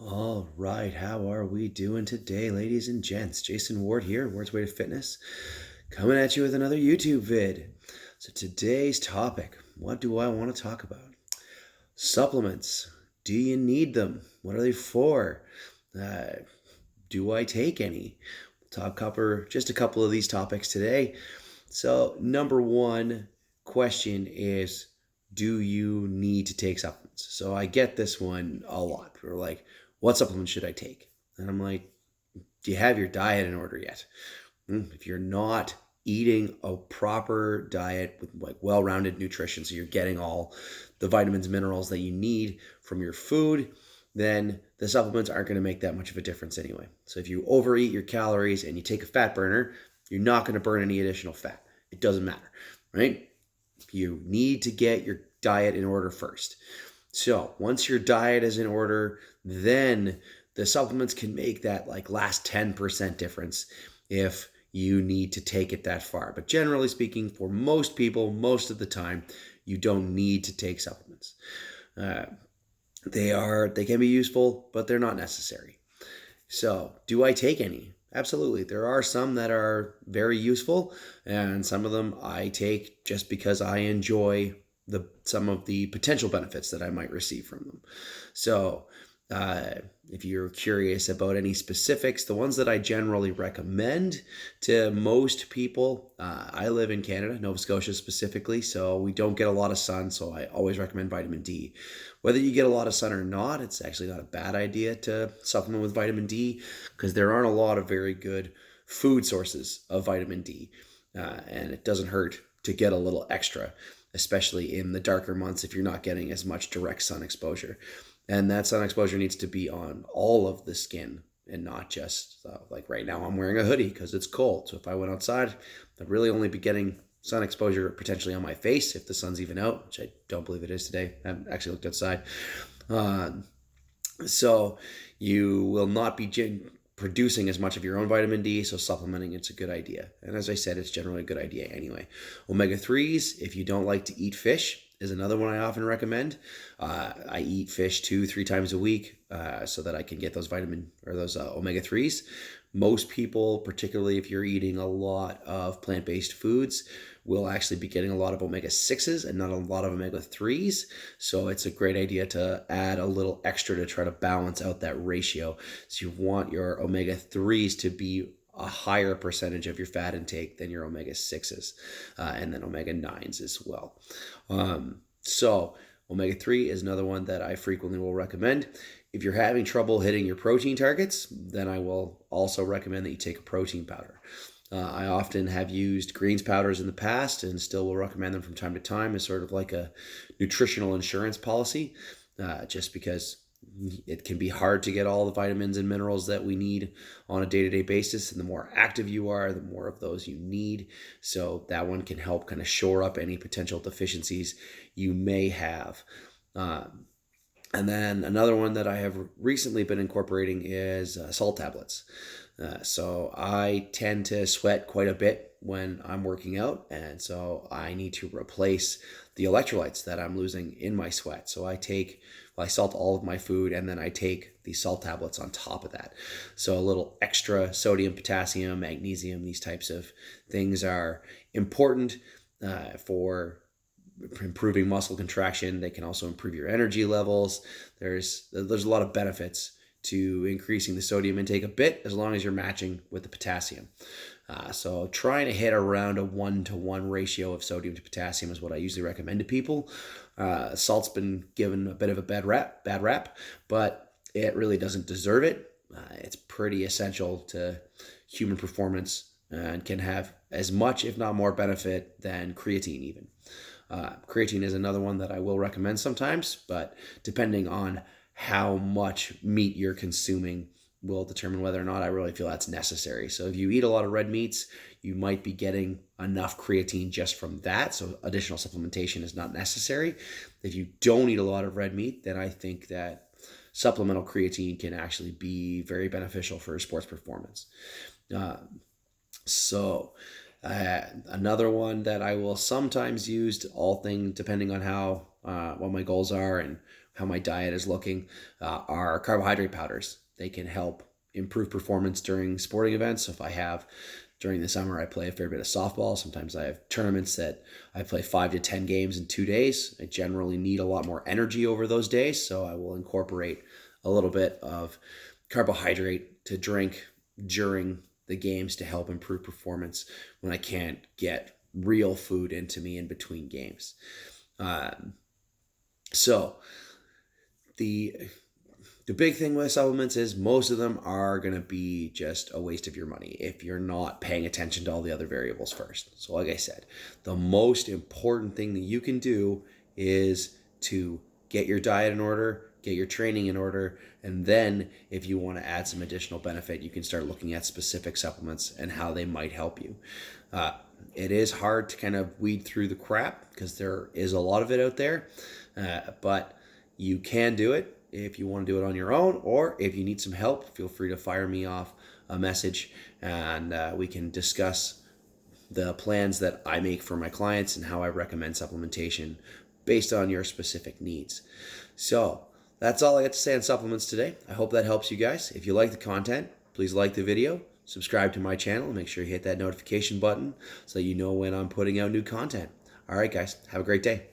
All right, how are we doing today, ladies and gents? Jason Ward here, Ward's Way to Fitness, coming at you with another YouTube vid. So today's topic, what do I want to talk about? Supplements. Do you need them? What are they for? Uh, do I take any? We'll cover just a couple of these topics today. So number one question is, do you need to take supplements? So I get this one a lot. We're like, what supplements should I take? And I'm like, do you have your diet in order yet? If you're not eating a proper diet with like well-rounded nutrition, so you're getting all the vitamins, minerals that you need from your food, then the supplements aren't going to make that much of a difference anyway. So if you overeat your calories and you take a fat burner, you're not going to burn any additional fat. It doesn't matter, right? You need to get your diet in order first. So once your diet is in order, then the supplements can make that like last 10% difference if you need to take it that far. But generally speaking, for most people, most of the time, you don't need to take supplements. Uh, they can be useful, but they're not necessary. So, do I take any? Absolutely. There are some that are very useful, and some of them I take just because I enjoy some of the potential benefits that I might receive from them. So, uh, if you're curious about any specifics, the ones that I generally recommend to most people, I live in Canada, Nova Scotia specifically, so we don't get a lot of sun, so I always recommend vitamin D. Whether you get a lot of sun or not, it's actually not a bad idea to supplement with vitamin D because there aren't a lot of very good food sources of vitamin D, and it doesn't hurt to get a little extra, especially in the darker months if you're not getting as much direct sun exposure. And that sun exposure needs to be on all of the skin and not just like right now I'm wearing a hoodie because it's cold. So if I went outside, I'd really only be getting sun exposure potentially on my face if the sun's even out, which I don't believe it is today. I haven't actually looked outside. Uh, so you will not be producing as much of your own vitamin D, so supplementing it's a good idea. And as I said, it's generally a good idea anyway. Omega 3s, if you don't like to eat fish, is another one I often recommend. I eat fish 2-3 times a week so that I can get those those omega 3s. Most people, particularly if you're eating a lot of plant-based foods, will actually be getting a lot of omega 6s and not a lot of omega 3s. So it's a great idea to add a little extra to try to balance out that ratio. So you want your omega 3s to be a higher percentage of your fat intake than your omega 6s and then omega 9s as well. So omega 3 is another one that I frequently will recommend. If you're having trouble hitting your protein targets, then I will also recommend that you take a protein powder. I often have used greens powders in the past and still will recommend them from time to time as sort of like a nutritional insurance policy, just because it can be hard to get all the vitamins and minerals that we need on a day-to-day basis. And the more active you are, the more of those you need. So that one can help kind of shore up any potential deficiencies you may have. And then another one that I have recently been incorporating is salt tablets. So I tend to sweat quite a bit when I'm working out, and so I need to replace the electrolytes that I'm losing in my sweat. So I salt all of my food, and then I take the salt tablets on top of that. So a little extra sodium, potassium, magnesium, these types of things are important for improving muscle contraction. They can also improve your energy levels. There's a lot of benefits to increasing the sodium intake a bit as long as you're matching with the potassium. So trying to hit around a 1-to-1 ratio of sodium to potassium is what I usually recommend to people. Salt's been given a bit of a bad rap, but it really doesn't deserve it. It's pretty essential to human performance and can have as much, if not more, benefit than creatine even. Creatine is another one that I will recommend sometimes, but depending on how much meat you're consuming will determine whether or not I really feel that's necessary. So if you eat a lot of red meats, you might be getting enough creatine just from that. So additional supplementation is not necessary. If you don't eat a lot of red meat, then I think that supplemental creatine can actually be very beneficial for sports performance. Uh, so Another one that I will sometimes use, all thing depending on how what my goals are and how my diet is looking, are carbohydrate powders. They can help improve performance during sporting events. So if I have during the summer, I play a fair bit of softball. Sometimes I have tournaments that I play 5 to 10 games in 2 days. I generally need a lot more energy over those days, so I will incorporate a little bit of carbohydrate to drink during the games to help improve performance when I can't get real food into me in between games. So the big thing with supplements is most of them are going to be just a waste of your money if you're not paying attention to all the other variables first. So like I said, the most important thing that you can do is to get your diet in order, get your training in order, and then if you want to add some additional benefit, you can start looking at specific supplements and how they might help you. It is hard to kind of weed through the crap because there is a lot of it out there, but you can do it. If you want to do it on your own, or if you need some help, feel free to fire me off a message and we can discuss the plans that I make for my clients and how I recommend supplementation based on your specific needs. So that's all I got to say on supplements today. I hope that helps you guys. If you like the content, please like the video, subscribe to my channel, and make sure you hit that notification button so that you know when I'm putting out new content. All right, guys, have a great day.